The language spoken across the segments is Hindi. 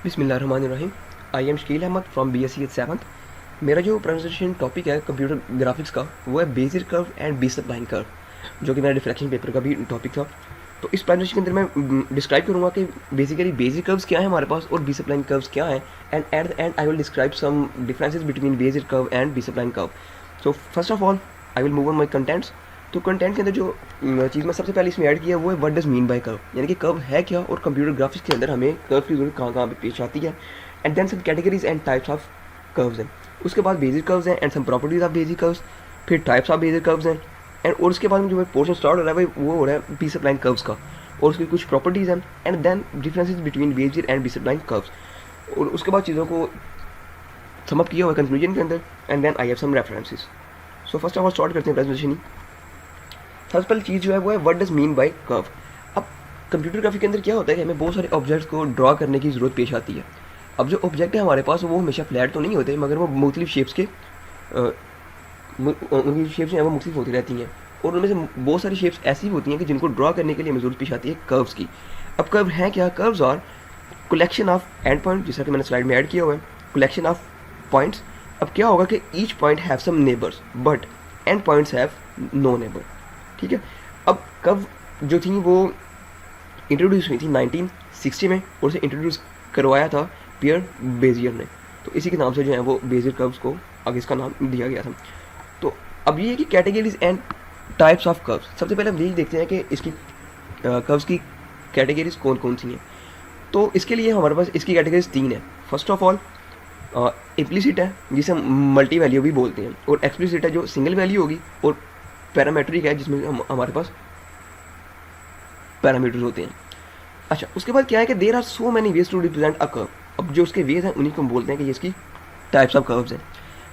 बिस्मिल्लाहिर्रहमानिर्रहीम। I am Shakeel Ahmed from BSc at seventh. मेरा जो प्रेजेंटेशन टॉपिक है कंप्यूटर ग्राफिक्स का वो है basic curve and B spline curve, जो कि मेरा डिफ्लेक्शन पेपर का भी टॉपिक था। तो इस प्रेजेंटेशन के अंदर मैं डिस्क्राइब करूँगा कि बेसिकली बेसिक कर्व्स क्या है हमारे पास और बी स्प्लाइन कर्व्स क्या है, and at the end I will describe some differences between basic curve and B spline curve. So first of all I will move on my contents. तो कंटेंट के अंदर जो चीज़ मैं सबसे पहले इसमें ऐड किया है वो है what does mean by curve, यानी कि कर्व है क्या और कंप्यूटर ग्राफिक्स के अंदर हमें कर्व की जरूरत कहाँ कहाँ पे पेश आती है, and then some categories and types of curves हैं। उसके बाद बेसिक कर्व्स हैं and some properties of basic curves, फिर टाइप्स ऑफ बेसिक कर्व्स हैं, एंड और उसके बाद में जो पोर्शन स्टार्ट हो रहा है भाई वो हो रहा है बी स्प्लाइन कर्व्स का, और उसकी कुछ प्रॉपर्टीज़ हैं, and then differences between basic and B spline curves. और उसके बाद चीज़ों को समअप किया हुआ कंक्लूजन के अंदर, and then I have some references. So first of all start करते हैं प्रेजेंटेशन। सबसे पहली चीज़ जो है वो है what does mean by curve. अब कंप्यूटर ग्राफिक के अंदर क्या होता है कि हमें बहुत सारे ऑब्जेक्ट्स को ड्रॉ करने की ज़रूरत पेश आती है। अब जो ऑब्जेक्ट है हमारे पास वो हमेशा फ्लैट तो नहीं होते, मगर वो मुख्तलिफ शेप्स के उनकी शेप्स हैं वो मुख्तलिफ होती रहती हैं, और उनमें से बहुत सारी शेप्स ऐसी होती हैं कि जिनको ड्रॉ करने के लिए हमें ज़रूरत पेश आती है कर्व्स की। अब कर्व हैं क्या? Curves are collection of end point, जैसा कि मैंने स्लाइड में ऐड किया हुआ है, कलेक्शन ऑफ पॉइंट्स। अब क्या होगा कि each point have some neighbours but end points have no neighbour. ठीक है। अब कब जो थी वो इंट्रोड्यूस हुई थी 1960 में, और उसे इंट्रोड्यूस करवाया था पियर बेजियर ने। तो इसी के नाम से जो है वो बेजियर कर्व्स को आगे इसका नाम दिया गया था। तो अब ये है कि categories and types of curves. सबसे पहले हम यही देखते हैं कि इसकी कर्व्स की कैटेगरीज कौन कौन सी हैं। तो इसके लिए हमारे पास इसकी कैटेगरीज तीन है। फर्स्ट ऑफ ऑल इम्प्लिसिट है, जिसे हम मल्टी वैल्यू भी बोलते हैं, और एक्सप्लिसिट है जो सिंगल वैल्यू होगी, और पैरामेट्रिक है जिसमें हमारे पास पैरामीटर्स होते हैं। अच्छा, उसके बाद क्या है कि there are so many ways to represent a curve. अब जो उसके वेज हैं उन्हीं को हम बोलते हैं कि ये इसकी टाइप्स ऑफ कर्व्स हैं।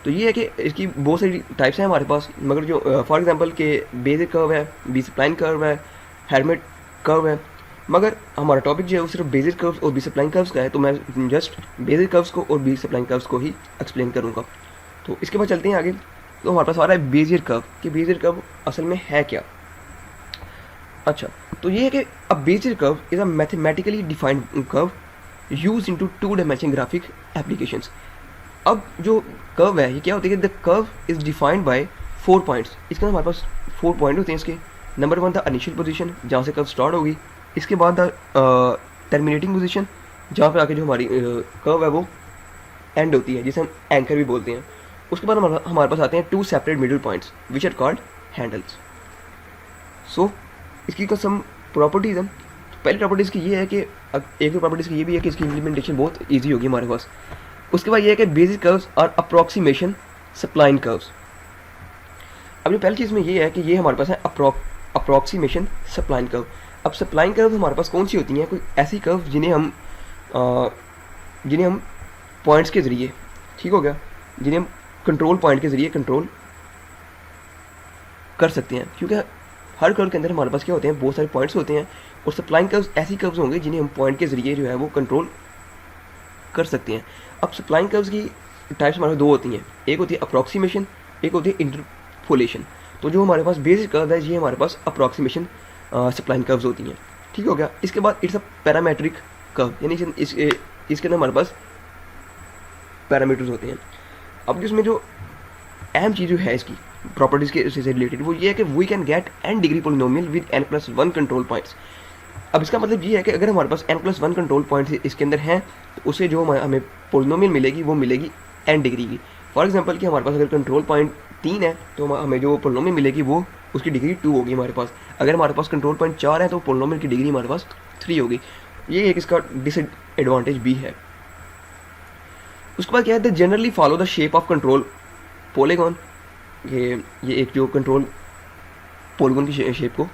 तो ये है कि इसकी बहुत सारी टाइप्स हैं हमारे पास, मगर जो फॉर एग्जांपल के बेसिक कर्व है, बी स्प्लाइन कर्व है, हेरमिट कर्व है, मगर हमारा टॉपिक जो है वो सिर्फ बेसिक कर्व्स और बी स्प्लाइन कर्व्स का है, तो मैं जस्ट बेसिक कर्व्स को और बी स्प्लाइन कर्व्स को ही एक्सप्लेन करूँगा। तो इसके बाद चलते हैं आगे। तो हमारे पास आ रहा है बेजियर कर्व, कि बेजियर कर्व असल में है क्या। अच्छा, तो ये है कि a Bezier curve is a mathematically defined curve use into two dimension graphic applications. अब जो कर्व है ये क्या होती है कि the curve is defined by 4 points. इसके अंदर हमारे पास 4 पॉइंट होते हैं इसके। नंबर 1 द इनिशियल पोजीशन, जहाँ से कर्व स्टार्ट होगी। इसके बाद द टर्मिनेटिंग पोजीशन, जहाँ पे आके जो हमारी कर्व है वो एंड होती है, जिसे हम एंकर भी बोलते हैं। उसके बाद हमारे पास आते हैं 2 separate middle points which are called handles. So इसकी का सम प्रॉपर्टीज़ हैं। तो पहली प्रॉपर्टीज़ की ये है कि एक तो प्रॉपर्टीज़ की ये भी है कि इसकी इम्प्लीमेंटेशन बहुत ईजी होगी हमारे पास। उसके बाद ये है कि बेसिक कर्व्स और अप्रॉक्सीमेशन स्प्लाइन कर्व्स। अपनी पहली चीज़ में ये है कि ये हमारे पास है अप्रॉक्सीमेशन स्प्लाइन कर्व। अब स्प्लाइन कर्व हमारे पास कौन सी होती हैं? कोई ऐसी कर्व जिन्हें हम पॉइंट्स के ज़रिए, ठीक हो गया, जिन्हें हम कंट्रोल पॉइंट के ज़रिए कंट्रोल कर सकते हैं, क्योंकि हर कर्व के अंदर हमारे पास क्या होते हैं, बहुत सारे पॉइंट्स होते हैं, और स्प्लाइन कर्व्स ऐसी कर्व्स होंगे जिन्हें हम पॉइंट के ज़रिए जो है वो कंट्रोल कर सकते हैं। अब स्प्लाइन कर्व्स की टाइप्स हमारे दो होती हैं, एक होती है अप्रॉक्सीमेशन, एक होती है इंटरपोलेशन। तो जो हमारे पास बेसिक कर्व है ये हमारे पास अप्रॉक्सीमेशन स्प्लाइन कर्व्स होती हैं, ठीक हो गया। इसके बाद इट्स अ पैरामेट्रिक कर्व, यानी इसके अंदर हमारे पास पैरामीटर्स होते हैं। अब जिसमें जो अहम चीज़ जो है इसकी प्रॉपर्टीज़ के से रिलेटेड वो ये है कि we can get n degree polynomial with n+1 control points. अब इसका मतलब ये है कि अगर हमारे पास n+1 कंट्रोल पॉइंट्स इसके अंदर हैं तो उससे जो हमें पोलिनोमियल मिलेगी वो मिलेगी n डिग्री की। फॉर एग्जांपल कि हमारे पास अगर कंट्रोल पॉइंट 3 है तो हमें जो पोलिनोमियल मिलेगी वो उसकी डिग्री 2 होगी हमारे पास। अगर हमारे पास कंट्रोल पॉइंट 4 है तो पोलिनोमियल की डिग्री हमारे पास 3 होगी। ये एक इसका डिसएडवांटेज भी है। उसके बाद क्या है, the generally follow the shape of control polygon. ये एक जो कंट्रोल पोलीगॉन की शेप को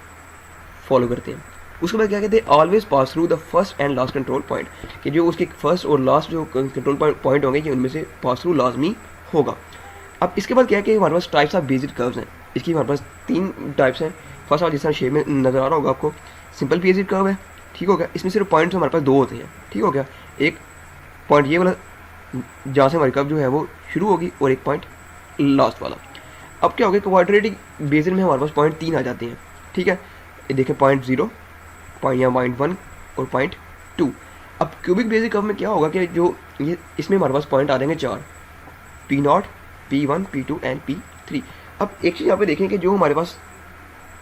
फॉलो करते हैं। उसके बाद क्या कहते हैं, always pass through the first and last control point, कि जो उसके फर्स्ट और लास्ट जो कंट्रोल पॉइंट होंगे कि उनमें से पास थ्रू लाजमी होगा। अब इसके बाद क्या है कि हमारे पास टाइप्स ऑफ बेसिक कर्व्स हैं। इसकी हमारे पास 3 टाइप्स हैं। फर्स्ट ऑफ जिस तरह शेप में नज़र आ रहा होगा आपको, सिंपल बेसिक कर्व है, ठीक हो गया। इसमें सिर्फ पॉइंट्स हमारे पास 2 होते हैं, ठीक हो गया। एक पॉइंट ये वाला जहाँ से हमारी कर्व जो है वो शुरू होगी, और एक पॉइंट लास्ट वाला। अब क्या हो गया, क्वाड्रेटिक बेसिस में हमारे पास पॉइंट 3 आ जाते हैं, ठीक है। ये देखें पॉइंट 0, पॉइंट या पॉइंट 1 और पॉइंट 2। अब क्यूबिक बेसिक कर्व में क्या होगा कि जो ये इसमें हमारे पास पॉइंट आ जाएंगे 4, P0, P1, P2 and P3। अब एक चीज़ यहाँ पे देखें कि जो हमारे पास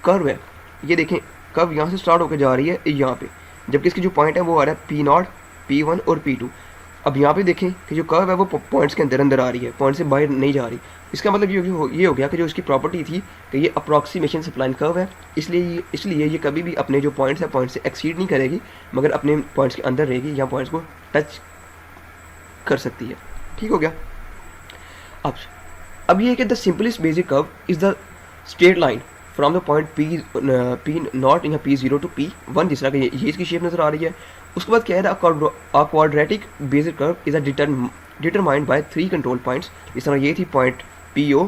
कर्व है, ये देखें कर्व यहाँ से स्टार्ट होकर जा रही है यहाँ पे, जबकि इसकी जो पॉइंट है वो आ रहा है P0, P1 और P2। अब यहाँ पे देखें कि जो कर्व है वो पॉइंट्स के अंदर अंदर आ रही है, पॉइंट से बाहर नहीं जा रही। इसका मतलब ये हो गया कि जो इसकी प्रॉपर्टी थी कि ये अप्रॉक्सीमेशन सप्लाइन कर्व है, इसलिए ये कभी भी अपने जो पॉइंट्स है पॉइंट से एक्सीड नहीं करेगी, मगर अपने पॉइंट्स के अंदर रहेगी या पॉइंट्स को टच कर सकती है। ठीक हो गया। अब ये है कि the simplest basic curve is the straight line from the point P0 या P0 टू P1, जिस तरह की ये इसकी शेप नज़र आ रही है। उसके बाद क्या है, a quadratic basic curve is determined by 3 control points. इस तरह ये थी point PO,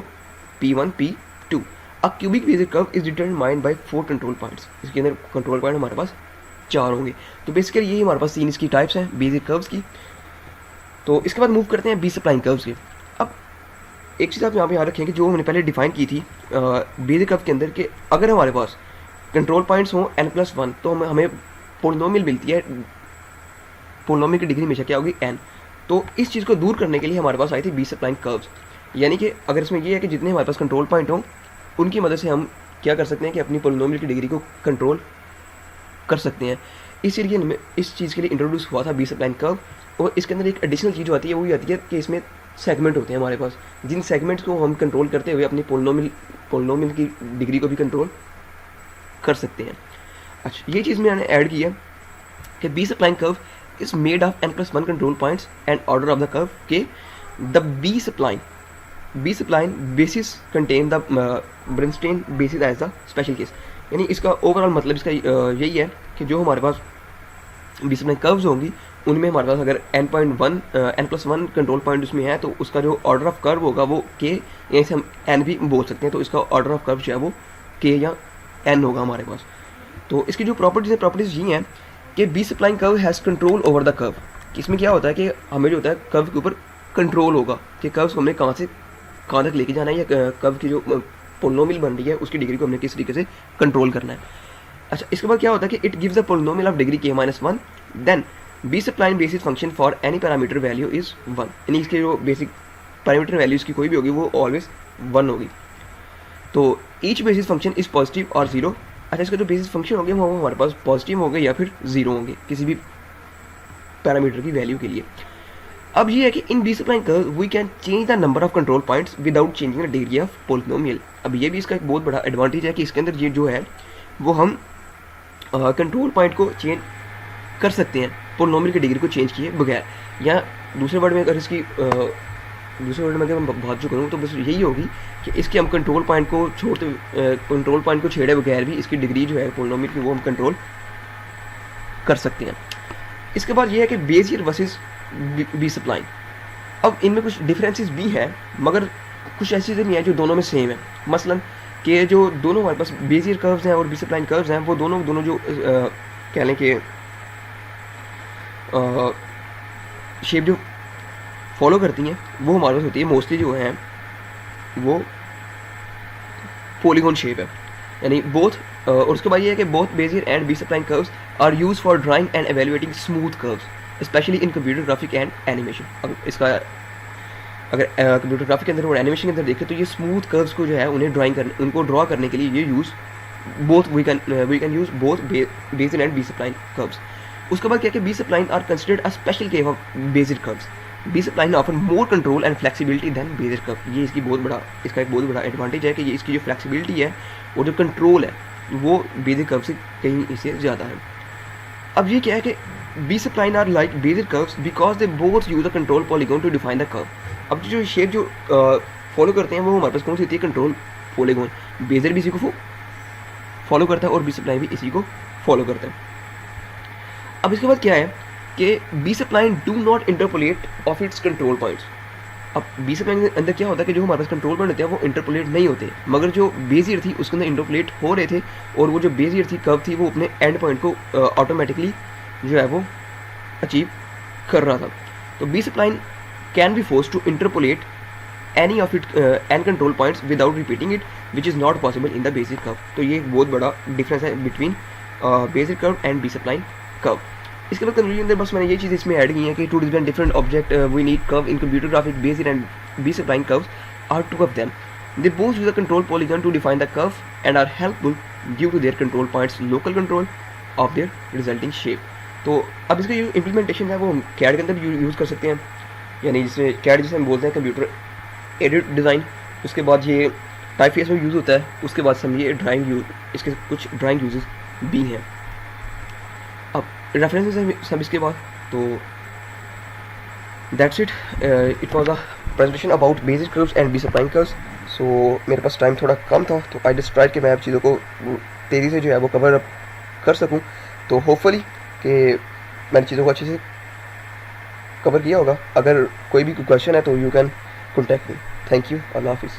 P1, P2। A cubic basic curve is determined by 4 control points. इसके अंदर कंट्रोल पॉइंट हमारे पास 4 होंगे। तो बेसिकली यही हमारे पास 3 इसकी टाइप्स हैं बेसिक कर्व्स की। तो इसके बाद मूव करते हैं बी स्प्लाइन कर्व्स के। अब एक चीज़ आप यहाँ पे याद रखें कि जो हमने पहले डिफाइन की थी बेसिक कर्व के अंदर, कि अगर हमारे पास कंट्रोल पॉइंट्स हों n+1 तो हमें पोलिनोमियल मिलती है, पोलिनोमियल की डिग्री हमेशा क्या होगी n। तो इस चीज़ को दूर करने के लिए हमारे पास आई थी बी स्प्लाइन कर्व्स। यानी कि अगर इसमें ये है कि जितने हमारे पास कंट्रोल पॉइंट हों उनकी मदद से हम क्या कर सकते हैं कि अपनी पोलिनोमियल की डिग्री को कंट्रोल कर सकते हैं। इसीलिए इस चीज़ के लिए इंट्रोड्यूस हुआ था बी स्प्लाइन कर्व। और इसके अंदर एक एडिशनल चीज़ आती है, वो ये आती है कि इसमें सेगमेंट होते हैं हमारे पास, जिन सेगमेंट्स को हम कंट्रोल करते हुए अपनी पोलिनोमियल की डिग्री को भी कंट्रोल कर सकते हैं। अच्छा, ये चीज़ मैंने ऐड की है कि B spline curve is made of n+1 control points and order of the curve K the B spline basis contain the Bernstein basis as the special case. यानी इसका ओवरऑल मतलब इसका यही है कि जो हमारे पास बी स्प्लाइन कर्व्स होंगी उनमें हमारे पास अगर n+1 कंट्रोल पॉइंट उसमें है तो उसका जो ऑर्डर ऑफ कर्व होगा वो k, यहीं से हम n भी बोल सकते हैं। तो इसका ऑर्डर ऑफ कर्व जो है वो k या n होगा हमारे पास। तो इसकी जो प्रॉपर्टीज़ ये हैं कि B spline curve has control over the curve. इसमें क्या होता है कि हमें जो होता है कर्व के ऊपर कंट्रोल होगा कि कर्व को हमने कहाँ से कहाँ तक लेके जाना है, या कर्व की जो पोलिनोमियल बन रही है उसकी डिग्री को हमने किस तरीके से कंट्रोल करना है। अच्छा, इसके बाद क्या होता है कि it gives the polynomial of degree k-1, then B spline basis function for any parameter value is 1। यानी इसके जो बेसिक पैरामीटर वैल्यू इसकी कोई भी होगी वो ऑलवेज 1 होगी। तो each basis function is positive और 0। अच्छा, इसका जो बेसिस फंक्शन होंगे वो हमारे पास पॉजिटिव होंगे या फिर 0 होंगे किसी भी पैरामीटर की वैल्यू के लिए। अब ये है कि in B spline curve we can change the number of control points without changing the degree of polynomial. अब ये भी इसका एक बहुत बड़ा एडवांटेज है कि इसके अंदर ये जो है वो हम कंट्रोल पॉइंट को चेंज कर सकते हैं पोलिनोमियल की डिग्री को चेंज किए बगैर। या दूसरे वर्ड में अगर इसकी दूसरे वर्ड में अगर मैं बात जो करूँ तो बस यही होगी कि इसके हम कंट्रोल पॉइंट को छेड़े बगैर भी इसकी डिग्री जो है पोलिनोमियल की वो हम कंट्रोल कर सकते हैं। इसके बाद ये है कि बेजियर वर्सेस बी स्प्लाइन। अब इनमें कुछ डिफरेंसेस भी हैं मगर कुछ ऐसी चीज़ें नहीं है जो दोनों में सेम है। मसलन कि जो दोनों हमारे पास बेजियर कर्व्स हैं और बी स्प्लाइन कर्व्स हैं वो दोनों जो कह लें कि शेप जो फॉलो करती हैं वो हमारे पास होती है मोस्टली जो है वो पॉलीगॉन शेप है। यानी बोथ और उसके बाद ये है कि both Bezier and B spline curves are use for drawing and evaluating smooth curves specially in computer graphic and animation. अब इसका अगर कंप्यूटर ग्राफिक के अंदर और एनिमेशन के अंदर देखें तो ये स्मूथ कर्व्स को जो है उनको ड्रॉ करने के लिए ये use both we can use both Bezier and B spline curves. उसके बाद क्या कि B spline are considered a special case of Bezier curves. B spline offer more control and flexibility than Bezier curve. ये इसका एक बहुत बड़ा एडवांटेज है कि ये इसकी जो फ्लेक्सिबिलिटी है और जो कंट्रोल है वो बेजियर कर्व से कहीं इससे ज़्यादा है। अब ये क्या है कि B spline are like Bezier curves because they both use the control polygon to define the curve. अब जो शेप जो फॉलो करते हैं वो हमारे पास कौन सी होती है, कंट्रोल पॉलीगॉन। बेजियर भी इसी को फॉलो करता है और बी स्प्लाइन भी इसी को फॉलो करता है। अब इसके बाद क्या है कि B spline do not interpolate of its control points. अब बी स्प्लाइन के अंदर क्या होता है कि जो हमारे पास कंट्रोल पॉइंट होते हैं वो इंटरपोलेट नहीं होते, मगर जो बेजियर थी उसके अंदर इंटरपोलेट हो रहे थे और वो जो बेजियर थी कर्व थी वो अपने एंड पॉइंट को ऑटोमेटिकली जो है वो अचीव कर रहा था। तो B spline can be force to interpolate any of it an control points without repeating it which is not possible in the basic curve. तो ये एक बहुत बड़ा डिफरेंस है between basic curve and B spline curve. इसके बाद कंक्लूजन अंदर बस मैंने ये चीज़ इसमें ऐड की है कि two different object we need curve in computer graphic based and B supplying curves are two of them. They both use a control polygon to define the curve and are helpful due to their control points local control of their resulting shape. तो अब इसका जो इम्प्लीमेंटेशन है वो हम कैड के अंदर भी यूज़ कर सकते हैं, यानी जिसमें कैड जिसे हम बोलते हैं कंप्यूटर एडिट डिज़ाइन. उसके बाद ये टाइप फेस में यूज़ होता है. उसके बाद से हम ये ड्राइंग यूज, इसके कुछ ड्राइंग यूजेस भी हैं. अब रेफरेंसेस हैं सब इसके बाद. तो that's it. It was a presentation about basic curves and B supplying curves. So मेरे पास टाइम थोड़ा कम था, तो आई जस्ट ट्राइड कि मैं अब चीज़ों को तेज़ी से जो है वो कवर अप कर सकूं. तो होपफुली कि मैंने चीज़ों को अच्छे से कवर किया होगा. अगर कोई भी क्वेश्चन है तो you can contact me. Thank you. अल्लाह हाफिज़.